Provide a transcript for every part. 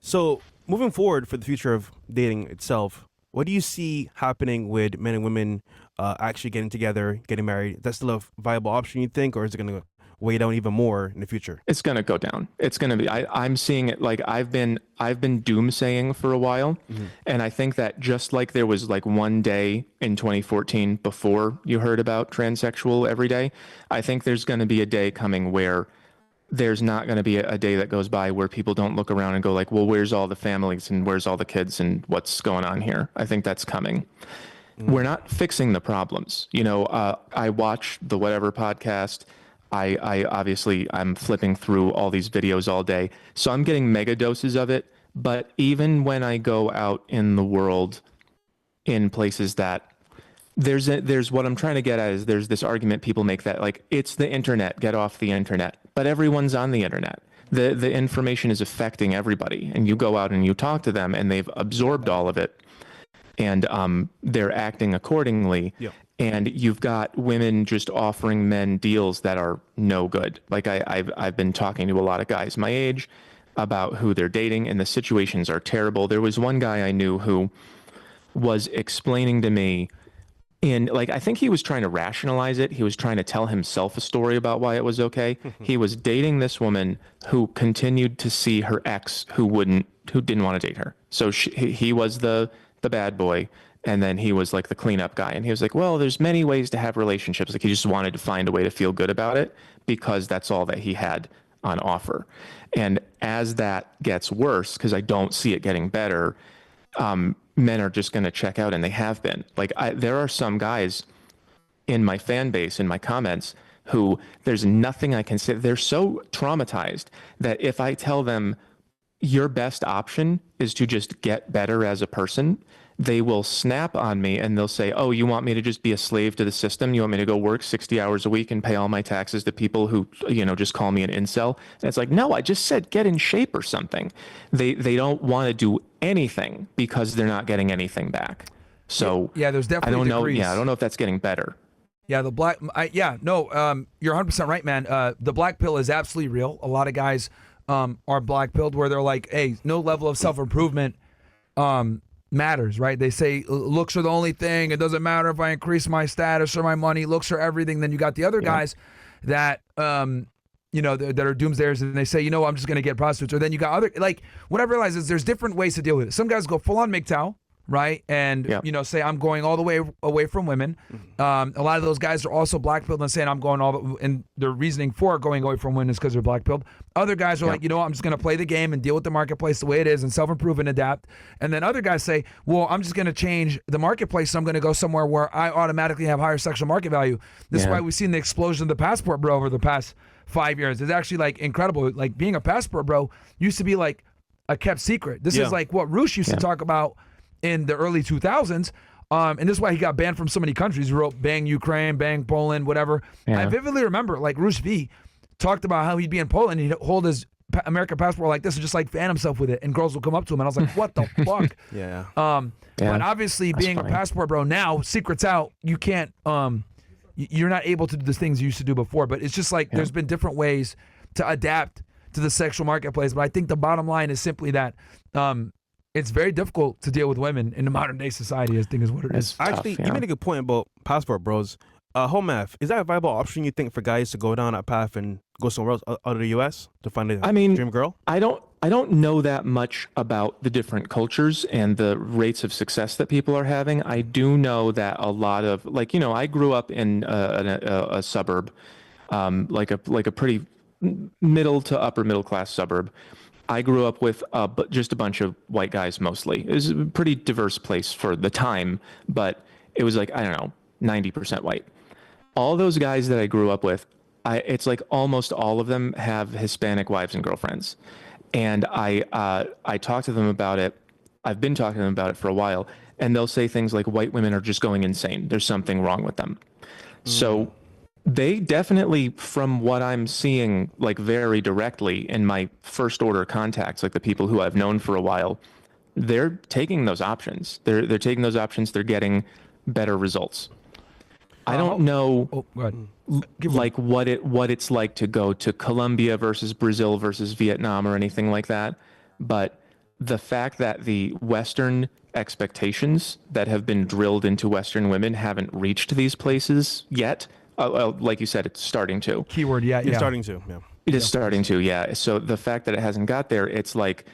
So moving forward for the future of dating itself, what do you see happening with men and women actually getting together, getting married? Is that still a viable option, you think, or is it going to weigh down even more in the future? It's going to go down. It's going to be, I'm seeing it like I've been doomsaying for a while. And I think that just like there was like one day in 2014 before you heard about transsexual every day, I think there's going to be a day coming where there's not going to be a day that goes by where people don't look around and go like, well, where's all the families and where's all the kids and what's going on here? I think that's coming. We're not fixing the problems. You know, I watch the Whatever podcast. I obviously, I'm flipping through all these videos all day. So I'm getting mega doses of it. But even when I go out in the world in places that there's what I'm trying to get at is there's this argument people make that like, it's the internet, get off the internet. But everyone's on the internet. The information is affecting everybody. And you go out and you talk to them and they've absorbed all of it. And they're acting accordingly. Yep. And you've got women just offering men deals that are no good. Like I've been talking to a lot of guys my age about who they're dating, and the situations are terrible. There was one guy I knew who was explaining to me like, I think he was trying to rationalize it. He was trying to tell himself a story about why it was okay. He was dating this woman who continued to see her ex who didn't want to date her. So he was the bad boy. And then he was like the cleanup guy. And he was like, well, there's many ways to have relationships. Like he just wanted to find a way to feel good about it because that's all that he had on offer. And as that gets worse, because I don't see it getting better, men are just going to check out, and they have been. Like there are some guys in my fan base, in my comments, who there's nothing I can say. They're so traumatized that if I tell them your best option is to just get better as a person, they will snap on me and they'll say, oh, you want me to just be a slave to the system? You want me to go work 60 hours a week and pay all my taxes to people who, you know, just call me an incel? And it's like, no, I just said get in shape or something. They don't want to do anything because they're not getting anything back. So yeah, there's definitely I don't know. degrees. Yeah, I don't know if that's getting better. Yeah, you're 100% right, man. The black pill is absolutely real. A lot of guys are black pilled where they're like, hey, no level of self-improvement matters, right? They say looks are the only thing. It doesn't matter if I increase my status or my money. Looks are everything. Then you got the other guys that that are doomsdayers, and they say, you know, I'm just going to get prostitutes. Or then you got other, like, what I realize is there's different ways to deal with it. Some guys go full on MGTOW, right? And, say I'm going all the way away from women. A lot of those guys are also black pilled and saying I'm going and their reasoning for going away from women is because they're black pilled. Other guys are like, you know what, I'm just going to play the game and deal with the marketplace the way it is and self-improve and adapt. And then other guys say, well, I'm just going to change the marketplace. So I'm going to go somewhere where I automatically have higher sexual market value. This is why we've seen the explosion of the passport bro over the past 5 years. It's actually like incredible. Like being a passport bro used to be like a kept secret. This is like what Roosh used to talk about in the early 2000s. And this is why he got banned from so many countries. He wrote bang Ukraine, bang Poland, whatever. I vividly remember like Roosh V talked about how he'd be in Poland and he'd hold his American passport like this and just like fan himself with it, and girls would come up to him, and I was like, what the fuck? But obviously being a passport bro now, secrets out, you can't you're not able to do the things you used to do before. But it's just like there's been different ways to adapt to the sexual marketplace. But I think the bottom line is simply that it's very difficult to deal with women in the modern day society, I think is what it is. Actually, you made a good point about passport bros. Home math, is that a viable option, you think, for guys to go down that path and go somewhere else out of the U.S. to find a dream girl? I don't know that much about the different cultures and the rates of success that people are having. I do know that a lot of, like, you know, I grew up in a suburb, like a pretty middle to upper middle class suburb. I grew up with just a bunch of white guys mostly. It was a pretty diverse place for the time, but it was like, I don't know, 90% white. All those guys that I grew up with, it's like almost all of them have Hispanic wives and girlfriends. And I talk to them about it. I've been talking to them about it for a while, and they'll say things like white women are just going insane. There's something wrong with them. So they definitely, from what I'm seeing, like very directly in my first order contacts, like the people who I've known for a while, they're taking those options. They're taking those options. They're getting better results. I don't know like what it's like to go to Colombia versus Brazil versus Vietnam or anything like that. But the fact that the Western expectations that have been drilled into Western women haven't reached these places yet. Like you said, it's starting to. Keyword, yeah. Starting to, yeah. It is starting to, yeah. So the fact that it hasn't got there, it's like,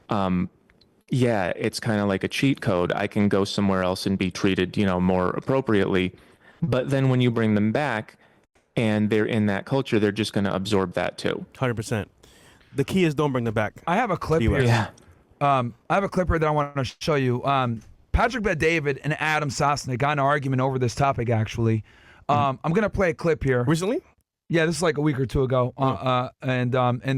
it's kind of like a cheat code. I can go somewhere else and be treated, more appropriately. But then when you bring them back and they're in that culture, they're just going to absorb that too. 100%. The key is don't bring them back. I have a clip here. Yeah. I have a clip here that I want to show you. Patrick Bet-David and Adam Sosnick got in an argument over this topic, actually. I'm going to play a clip here. Recently? Yeah, this is like a week or two ago. And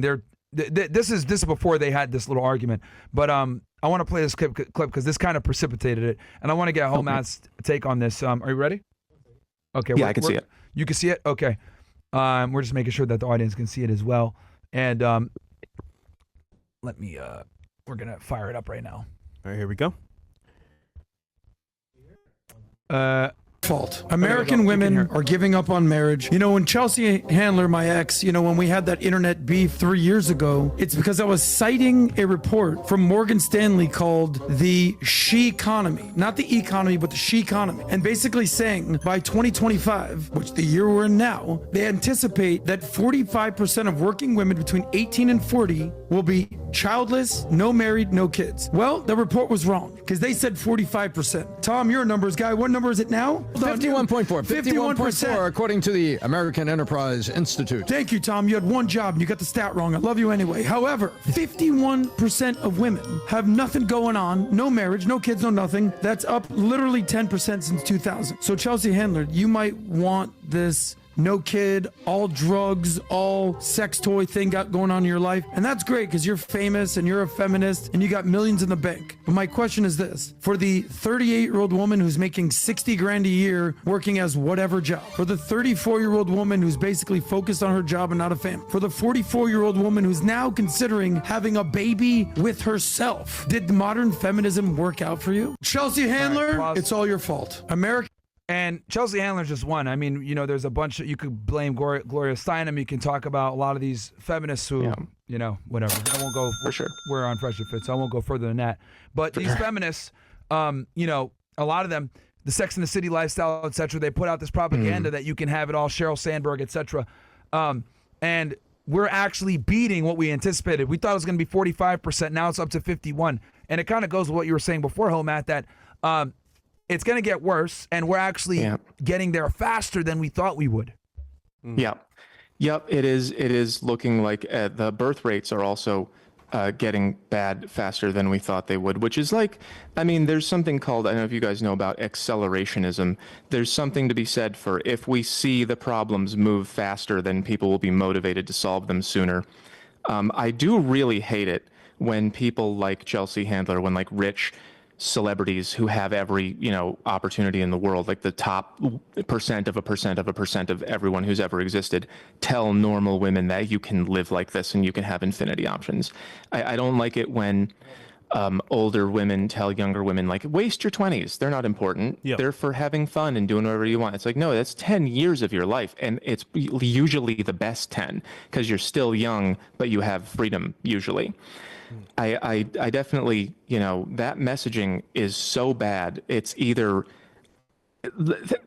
they're this is before they had this little argument. But I want to play this clip because this kind of precipitated it. And I want to get Matt's take on this. Are you ready? Okay. Yeah, I can see it. You can see it? Okay. We're just making sure that the audience can see it as well. And let me, we're going to fire it up right now. All right, here we go. Fault. American women are giving up on marriage. When Chelsea Handler, my ex, when we had that internet beef 3 years ago, it's because I was citing a report from Morgan Stanley called the she economy, not the economy, but the she economy. And basically saying by 2025, which the year we're in now, they anticipate that 45% of working women between 18 and 40 will be childless, no married, no kids. Well, the report was wrong because they said 45%. Tom, you're a numbers guy. What number is it now? 51.4. 51.4 according to the American Enterprise Institute. Thank you, Tom. You had one job and you got the stat wrong. I love you anyway. However, 51% of women have nothing going on, no marriage, no kids, no nothing. That's up literally 10% since 2000. So Chelsea Handler, you might want this no kid, all drugs, all sex toy thing going on in your life. And that's great because you're famous and you're a feminist and you got millions in the bank. But my question is this: for the 38-year-old woman who's making 60 grand a year working as whatever job, for the 34-year-old woman who's basically focused on her job and not a family, for the 44-year-old woman who's now considering having a baby with herself, did modern feminism work out for you? Chelsea Handler, it's all your fault. And Chelsea Handler's just one. I mean, there's a bunch of, you could blame Gloria Steinem. You can talk about a lot of these feminists who, whatever. I won't go, for sure. We're on Fresh and Fit, so I won't go further than that. But these feminists, a lot of them, the Sex and the City lifestyle, etc., they put out this propaganda that you can have it all, Sheryl Sandberg, etc. And we're actually beating what we anticipated. We thought it was going to be 45%. Now it's up to 51%. And it kind of goes with what you were saying before, Matt, that it's going to get worse, and we're actually getting there faster than we thought we would. Yep. It is looking like the birth rates are also getting bad faster than we thought they would, which is there's something called, I don't know if you guys know about accelerationism. There's something to be said for if we see the problems move faster, then people will be motivated to solve them sooner. I do really hate it when people like Chelsea Handler, when rich celebrities who have every opportunity in the world, like the top percent of everyone who's ever existed, tell normal women that you can live like this and you can have infinity options. I don't like it when older women tell younger women waste your 20s, they're not important. They're for having fun and doing whatever you want. It's no, that's 10 years of your life, and it's usually the best 10 because you're still young but you have freedom usually. I definitely, that messaging is so bad. It's either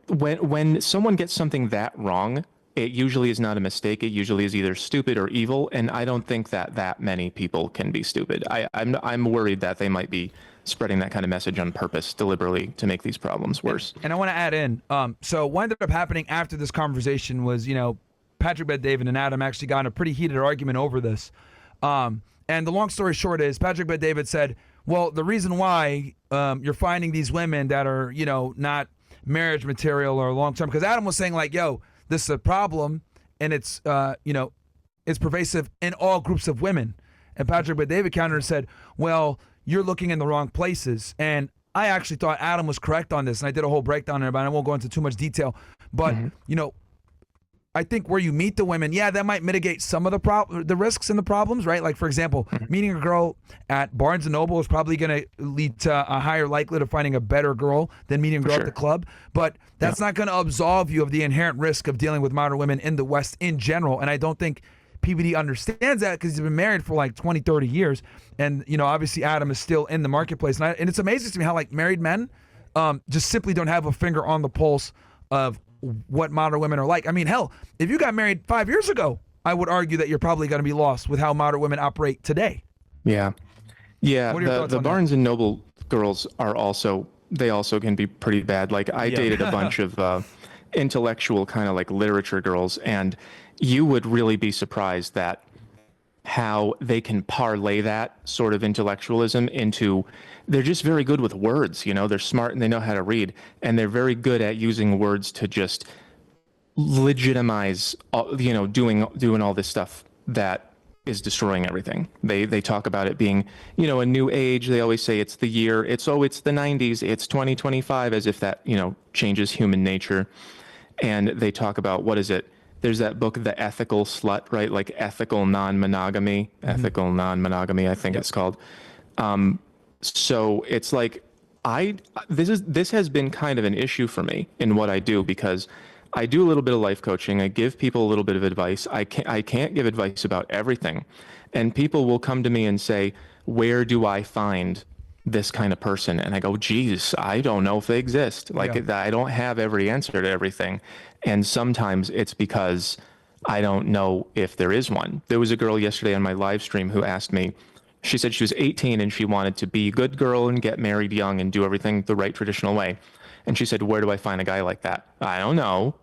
when someone gets something that wrong, it usually is not a mistake. It usually is either stupid or evil. And I don't think that many people can be stupid. I'm worried that they might be spreading that kind of message on purpose, deliberately, to make these problems worse. And I want to add in, so what ended up happening after this conversation was, Patrick Bet-David and Adam actually got in a pretty heated argument over this. And the long story short is Patrick Bet-David said, well, the reason why you're finding these women that are, not marriage material or long-term, because Adam was saying this is a problem and it's, it's pervasive in all groups of women. And Patrick Bet-David countered and said, well, you're looking in the wrong places. And I actually thought Adam was correct on this. And I did a whole breakdown about it. I won't go into too much detail. But, I think where you meet the women, that might mitigate some of the risks and the problems, right? Like, for example, meeting a girl at Barnes & Noble is probably going to lead to a higher likelihood of finding a better girl than meeting a girl at the club. But that's not going to absolve you of the inherent risk of dealing with modern women in the West in general. And I don't think PBD understands that because he's been married for like 20, 30 years. And, you know, obviously Adam is still in the marketplace. And it's amazing to me how like married men just simply don't have a finger on the pulse of what modern women are like. I mean, hell, if you got married 5 years ago, I would argue that you're probably going to be lost with how modern women operate today. Yeah. Yeah. What are your thoughts The on that? Barnes and Noble girls are also can be pretty bad. Like I dated a bunch of intellectual kind of like literature girls, and you would really be surprised that how they can parlay that sort of intellectualism into, they're just very good with words, you know, they're smart and they know how to read, and they're very good at using words to just legitimize, you know, doing all this stuff that is destroying everything. They talk about it being, you know, a new age. They always say it's the year, it's the 90s, it's 2025, as if that, you know, changes human nature. And they talk about, what is it? There's that book, The Ethical Slut, right? Like ethical non-monogamy, I think it's called. So it's like, this has been kind of an issue for me in what I do, because I do a little bit of life coaching. I give people a little bit of advice. I can't give advice about everything. And people will come to me and say, where do I find this kind of person? And I go, geez, I don't know if they exist. Like, I don't have every answer to everything. And sometimes it's because I don't know if there is one. There was a girl yesterday on my live stream who asked me, she said she was 18 and she wanted to be a good girl and get married young and do everything the right traditional way. And she said, where do I find a guy like that? I don't know.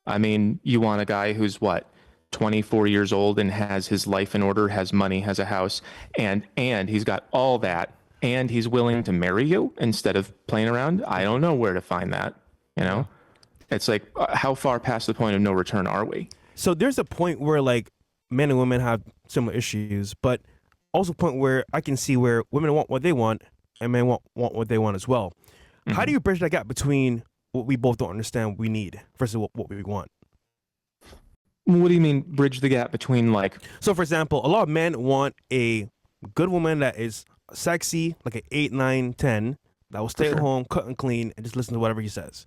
I mean, you want a guy who's what, 24 years old and has his life in order, has money, has a house, and he's got all that, and he's willing to marry you instead of playing around? I don't know where to find that, you know? It's like, how far past the point of no return are we? So there's a point where like men and women have similar issues, but also a point where I can see where women want what they want and men want what they want as well. Mm-hmm. How do you bridge that gap between what we both don't understand we need versus what we want? What do you mean bridge the gap between, like? So for example, a lot of men want a good woman that is sexy, like an 8, 9, 10, that will stay at home, cook and clean, and just listen to whatever he says.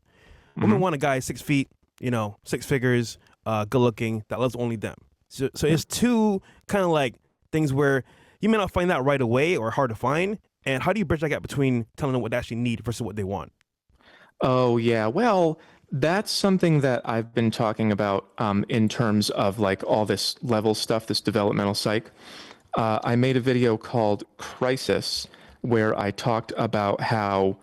Mm-hmm. Women want a guy 6 feet, you know, 6 figures, good looking, that loves only them. So it's two kind of like things where you may not find that right away or hard to find. And how do you bridge that gap between telling them what they actually need versus what they want? Oh, yeah. Well, that's something that I've been talking about in terms of like all this level stuff, this developmental psych. I made a video called Crisis where I talked about how,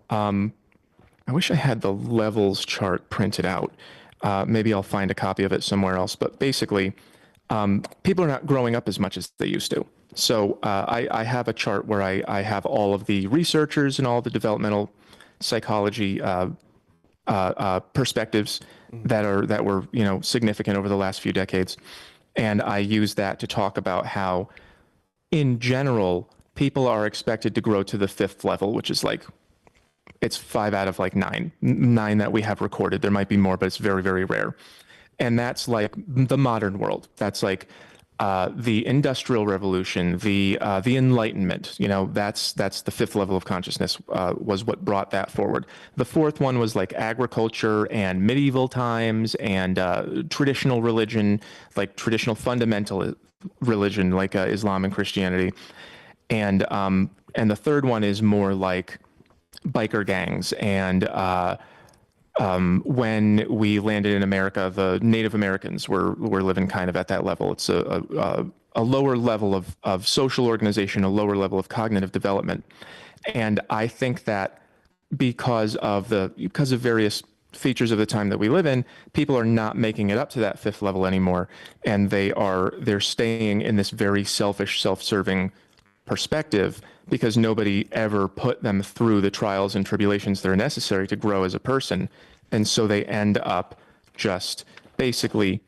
I wish I had the levels chart printed out. Maybe I'll find a copy of it somewhere else. But basically, people are not growing up as much as they used to. So I have a chart where I have all of the researchers and all the developmental psychology perspectives that were, you know, significant over the last few decades. And I use that to talk about how, in general, people are expected to grow to the 5th level, which is like, it's 5 out of like 9 that we have recorded. There might be more, but it's very, very rare. And that's like the modern world. That's like the Industrial Revolution, the Enlightenment. You know, that's the 5th level of consciousness, was what brought that forward. The 4th one was like agriculture and medieval times and traditional religion, like traditional fundamental religion, like Islam and Christianity. And the 3rd one is more like biker gangs and when we landed in America, the Native Americans were living kind of at that level. It's a lower level of social organization, a lower level of cognitive development. And I think that because of various features of the time that we live in, people are not making it up to that 5th level anymore. And they're staying in this very selfish, self-serving perspective because nobody ever put them through the trials and tribulations that are necessary to grow as a person. And so they end up just basically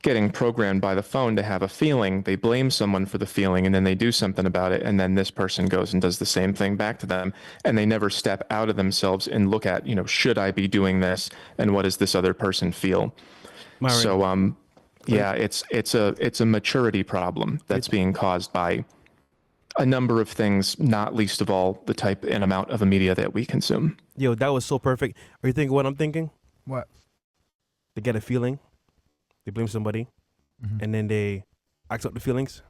getting programmed by the phone to have a feeling. They blame someone for the feeling and then they do something about it. And then this person goes and does the same thing back to them. And they never step out of themselves and look at, you know, should I be doing this? And what does this other person feel? Myron. So, yeah, it's a maturity problem that's being caused by a number of things, not least of all the type and amount of media that we consume. Yo, that was so perfect. Are you thinking what I'm thinking? What? They get a feeling, they blame somebody, and then they acts up the feelings.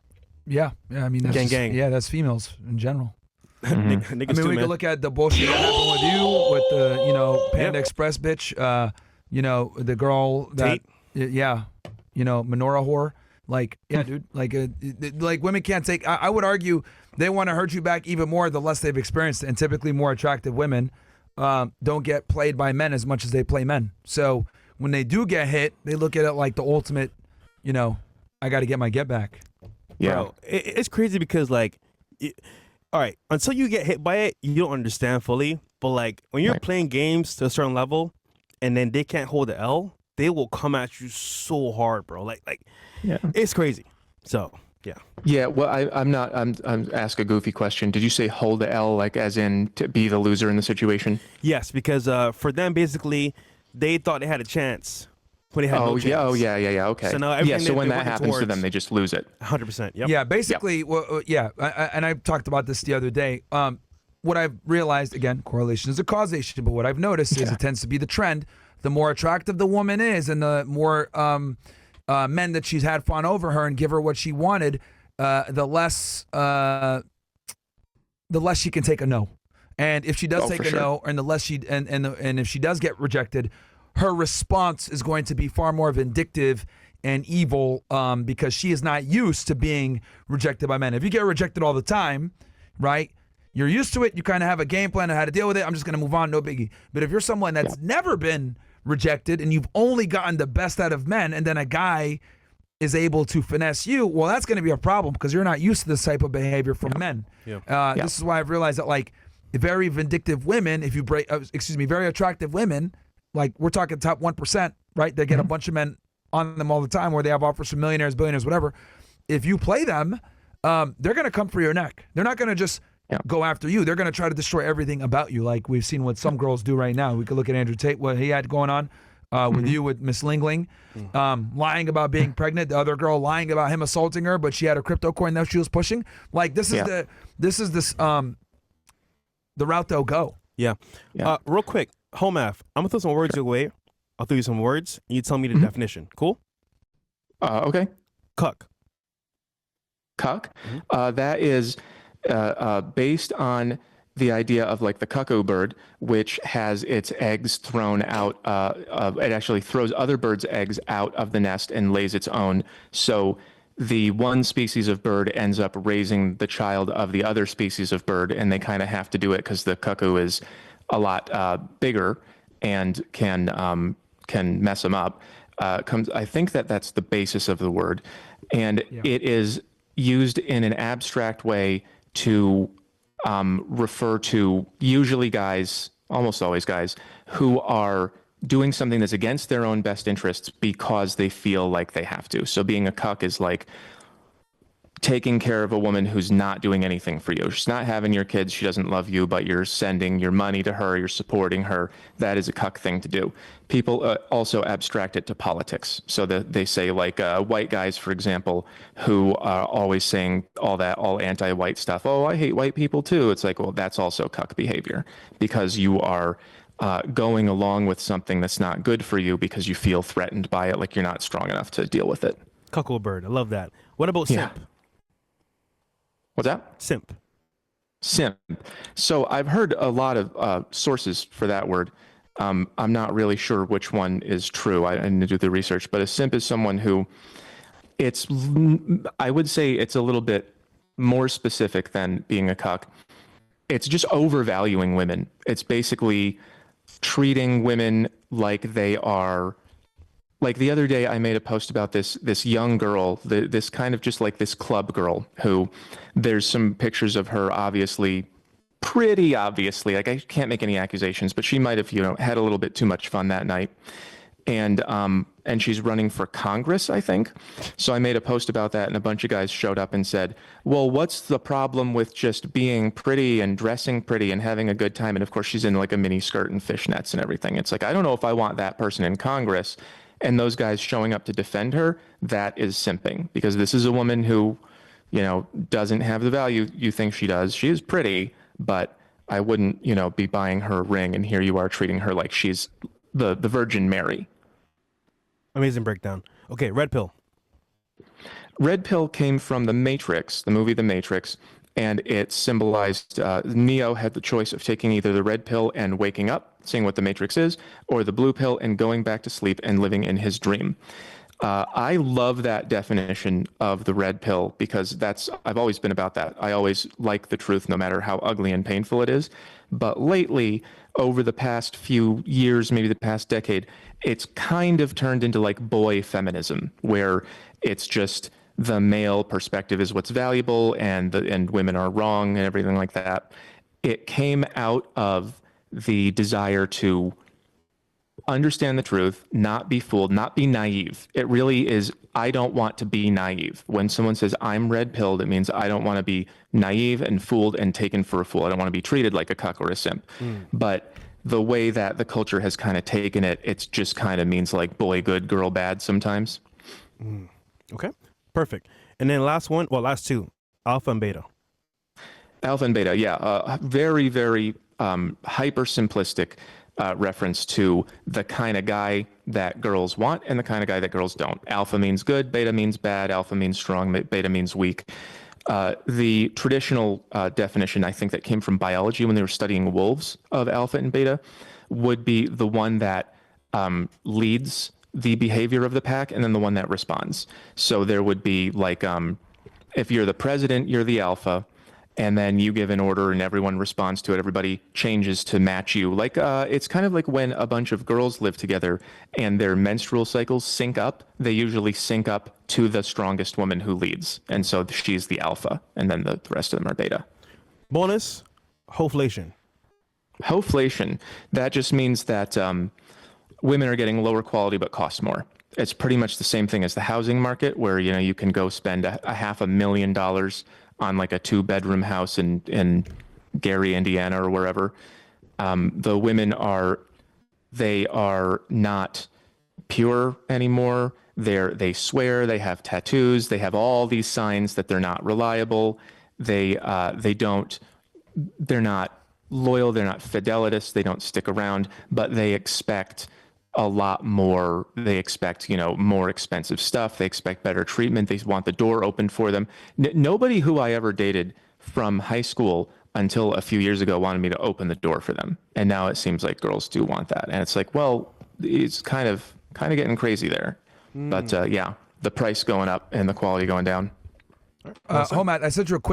Yeah. I mean, that's Gang. Yeah, that's females in general. Niggas I mean, too, we man. could look at the bullshit that happened with you, with the, Panda Express bitch, the girl that, menorah whore. Like, yeah, dude, like women can't take, I would argue they want to hurt you back even more the less they've experienced it. And typically more attractive women don't get played by men as much as they play men. So when they do get hit, they look at it like the ultimate, I got to get my get back. Yeah. Bro, it's crazy because all right, until you get hit by it, you don't understand fully. But like when you're playing games to a certain level, and then they can't hold the L, they will come at you so hard, bro. Yeah, it's crazy. So yeah. Yeah. Well, I'm ask a goofy question. Did you say hold the L, like as in to be the loser in the situation? Yes, because for them, basically, they thought they had a chance. When they had no chance. Yeah. Okay. So now so when that happens to them, they just lose it. 100%. Yep. Yeah, basically, and I talked about this the other day. What I've realized, again, correlation is a causation, but what I've noticed is it tends to be the trend. The more attractive the woman is and the more men that she's had fawn over her and give her what she wanted, the less she can take a no. And if she does take a no, and the less she and if she does get rejected, her response is going to be far more vindictive and evil because she is not used to being rejected by men. If you get rejected all the time, right, you're used to it. You kind of have a game plan on how to deal with it. I'm just going to move on, no biggie. But if you're someone that's never been rejected and you've only gotten the best out of men, and then a guy is able to finesse you, well, that's going to be a problem because you're not used to this type of behavior from men. Yeah. This is why I've realized that, like, very vindictive women, very attractive women, like we're talking top 1%, right? They get a bunch of men on them all the time where they have offers from millionaires, billionaires, whatever. If you play them, they're going to come for your neck. They're not going to just go after you. They're going to try to destroy everything about you, like we've seen what some girls do right now. We could look at Andrew Tate, what he had going on with you, with Miss Lingling, lying about being pregnant. The other girl lying about him assaulting her, but she had a crypto coin that she was pushing. Like this is the route they'll go. Yeah. Real quick, home math. I'm gonna throw some words your way. I'll throw you some words, and you tell me the definition. Cool? Okay. Cuck. Cuck. That is based on the idea of like the cuckoo bird, which has its eggs thrown out. It actually throws other birds' eggs out of the nest and lays its own. So the one species of bird ends up raising the child of the other species of bird, and they kind of have to do it because the cuckoo is a lot bigger and can mess them up. I think that's the basis of the word, and it is used in an abstract way to refer to usually guys, almost always guys, who are doing something that's against their own best interests because they feel like they have to. So being a cuck is like taking care of a woman who's not doing anything for you. She's not having your kids. She doesn't love you, but you're sending your money to her. You're supporting her. That is a cuck thing to do. People also abstract it to politics. So that they say like white guys, for example, who are always saying all anti-white stuff. Oh, I hate white people too. It's like, well, that's also cuck behavior because you are going along with something that's not good for you because you feel threatened by it, like you're not strong enough to deal with it. Cuckoo bird. I love that. What about simp? What's that? Simp. So I've heard a lot of sources for that word. I'm not really sure which one is true. I didn't do the research, but a simp is someone who I would say it's a little bit more specific than being a cuck. It's just overvaluing women. It's basically treating women like they are. Like the other day, I made a post about this young girl, this kind of just like this club girl who there's some pictures of her pretty obviously, like I can't make any accusations, but she might have, had a little bit too much fun that night. And she's running for Congress, I think. So I made a post about that and a bunch of guys showed up and said, well, what's the problem with just being pretty and dressing pretty and having a good time? And of course, she's in like a mini skirt and fishnets and everything. It's like, I don't know if I want that person in Congress. And those guys showing up to defend her, that is simping because this is a woman who, doesn't have the value you think she does. She is pretty, but I wouldn't, be buying her ring. And here you are treating her like she's the Virgin Mary. Amazing breakdown. Okay, red pill. red pill came from The Matrix, the movie The Matrix, and it symbolized Neo had the choice of taking either the red pill and waking up, seeing what the Matrix is, or the blue pill and going back to sleep and living in his dream. I love that definition of the red pill because I've always been about that. I always like the truth no matter how ugly and painful it is. But lately, over the past few years, maybe the past decade, it's kind of turned into like boy feminism, where it's just the male perspective is what's valuable and women are wrong and everything like that. It came out of the desire to understand the truth, not be fooled, not be naive. It really is, I don't want to be naive. When someone says I'm red pilled, it means I don't want to be naive and fooled and taken for a fool. I don't want to be treated like a cuck or a simp. But the way that the culture has kind of taken it, it's just kind of means like boy good, girl bad sometimes. Okay, perfect. And then last two, alpha and beta. Alpha and beta, yeah. Very, very hyper simplistic reference to the kind of guy that girls want and the kind of guy that girls don't. Alpha means good, beta means bad, alpha means strong, beta means weak. The traditional definition, I think, that came from biology when they were studying wolves of alpha and beta would be the one that leads the behavior of the pack and then the one that responds. So there would be like, if you're the president, you're the alpha, and then you give an order and everyone responds to it. Everybody changes to match you. Like, it's kind of like when a bunch of girls live together and their menstrual cycles sync up. They usually sync up to the strongest woman who leads. And so she's the alpha, and then the rest of them are beta. Bonus, hoflation. Hoflation, that just means that women are getting lower quality but cost more. It's pretty much the same thing as the housing market, where you can go spend a $500,000 on like a 2-bedroom house in Gary, Indiana, or wherever. The women are not pure anymore. They swear, they have tattoos, they have all these signs that they're not reliable. They're not loyal, they're not fidelitous, they don't stick around, but they expect a lot more. They expect, more expensive stuff. They expect better treatment. They want the door open for them. Nobody who I ever dated from high school until a few years ago wanted me to open the door for them. And now it seems like girls do want that. And it's like, well, it's kind of getting crazy there. But yeah, the price going up and the quality going down. Matt, I sent you a quick